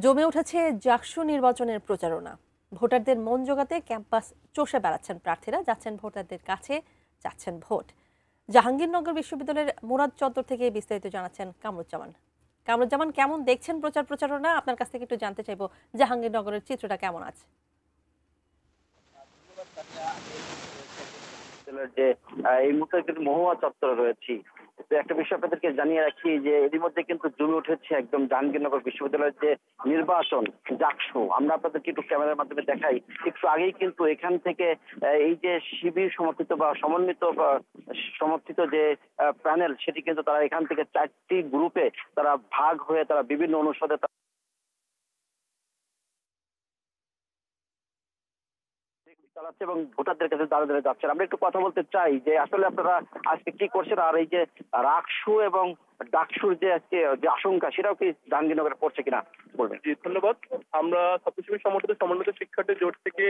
জমে উঠেছে জাকসু নির্বাচনের প্রচারণা। ভোটারদের মন জোগাতে ক্যাম্পাস চষে বেড়াচ্ছেন প্রার্থীরা, যাচ্ছেন ভোটারদের কাছে, চাচ্ছেন ভোট। জাহাঙ্গীরনগর বিশ্ববিদ্যালয়ের মুরাদ চত্বর থেকে বিস্তারিত জানাচ্ছেন কামরুজ্জামান। কামরুজ্জামান, কেমন দেখছেন প্রচারণা? আপনার কাছ থেকে একটু জানতে চাইবো জাহাঙ্গীরনগরের চিত্রটা কেমন আছে। যে এই মুহূর্তে কিন্তু মহুয়া চত্বরে রয়েছি। তো একটা বিষয় আপনাদেরকে জানিয়ে রাখি যে এরই মধ্যে কিন্তু জমে উঠেছে একদম জাহাঙ্গীরনগর বিশ্ববিদ্যালয়ের যে নির্বাচন জাকসু। আমরা আপনাদেরকে একটু ক্যামেরার মাধ্যমে দেখাই। একটু আগেই কিন্তু এখান থেকে এই যে শিবির সমর্থিত বা সমর্থিত যে প্যানেল, সেটি কিন্তু তারা এখান থেকে 4টি গ্রুপে তারা ভাগ হয়ে তারা বিভিন্ন অনুষদে চালাচ্ছে এবং ভোটারদের কাছে দাঁড়িয়ে দাঁড়িয়ে যাচ্ছেন। আমরা একটু কথা বলতে চাই যে আসলে আপনারা আজকে কি করছেন, আর এই যে রাকসু এবং ডাকসুর যে আজকে যে আশঙ্কা, সেটাও কি জাহাঙ্গীরনগরে পড়ছে কিনা বলবেন? জি, ধন্যবাদ। আমরা ছাত্রশিবির সমন্বিত শিক্ষার্থী জোট থেকে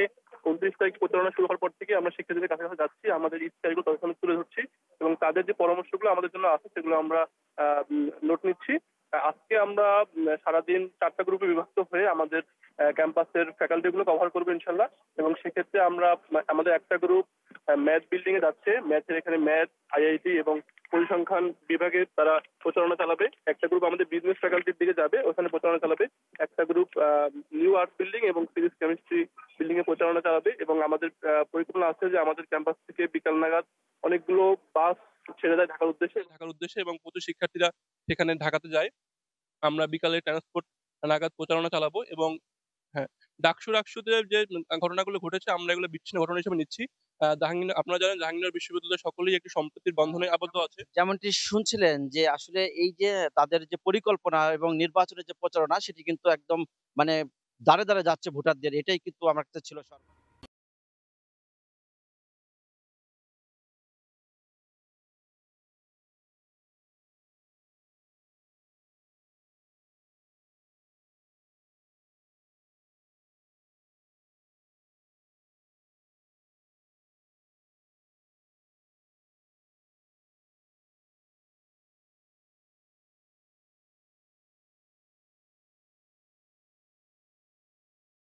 29 তারিখ প্রচারণা শুরু হওয়ার পর থেকে আমরা শিক্ষার্থীদের কাছে কাছে যাচ্ছি, আমাদের ইচ্ছাগুলো তাদের সামনে তুলে ধরছি এবং তাদের যে পরামর্শগুলো আমাদের জন্য আছে সেগুলো আমরা নোট নিচ্ছি। আজকে আমরা সারাদিন 4টা গ্রুপে বিভক্ত হয়ে আমাদের ক্যাম্পাসের ফ্যাকাল্টি গুলো কভার করবো ইনশাল্লাহ। এবং সেক্ষেত্রে আমরা আমাদের একটা গ্রুপ ম্যাথ বিল্ডিং এ যাচ্ছে, ম্যাথের এখানে ম্যাথ, আইআইটি এবং পরিসংখ্যান বিভাগে তারা প্রচারণা চালাবে। একটা গ্রুপ আমাদের বিজনেস ফ্যাকাল্টির দিকে যাবে, ওখানে প্রচারণা চালাবে। একটা গ্রুপ নিউ আর্ট বিল্ডিং এবং ফিজিক্স কেমিস্ট্রি বিল্ডিং এ প্রচারণা চালাবে। এবং আমাদের পরিকল্পনা আছে যে আমাদের ক্যাম্পাস থেকে বিকাল নাগাদ অনেকগুলো বাস ছেড়ে দেয় ঢাকার উদ্দেশ্যে এবং প্রচুর শিক্ষার্থীরা সেখানে ঢাকাতে যায়। আমরা বিকালে ট্রান্সপোর্ট নাগাদ প্রচারণা চালাবো। এবং হ্যাঁ, ডাকসুতে যে ঘটনাগুলো ঘটেছে আমরা এগুলো বিচ্ছিন্ন ঘটনা হিসেবে নিচ্ছি। আপনারা জানেন জাহাঙ্গীরনগর বিশ্ববিদ্যালয় সকলেই একটি সম্প্রীতির বন্ধনে আবদ্ধ আছে। যেমনটি শুনছিলেন যে আসলে এই যে তাদের যে পরিকল্পনা এবং নির্বাচনের যে প্রচারণা সেটি কিন্তু একদম মানে দাঁড়ে দাঁড়ে যাচ্ছে ভোটারদের, এটাই কিন্তু আমার কাছে ছিল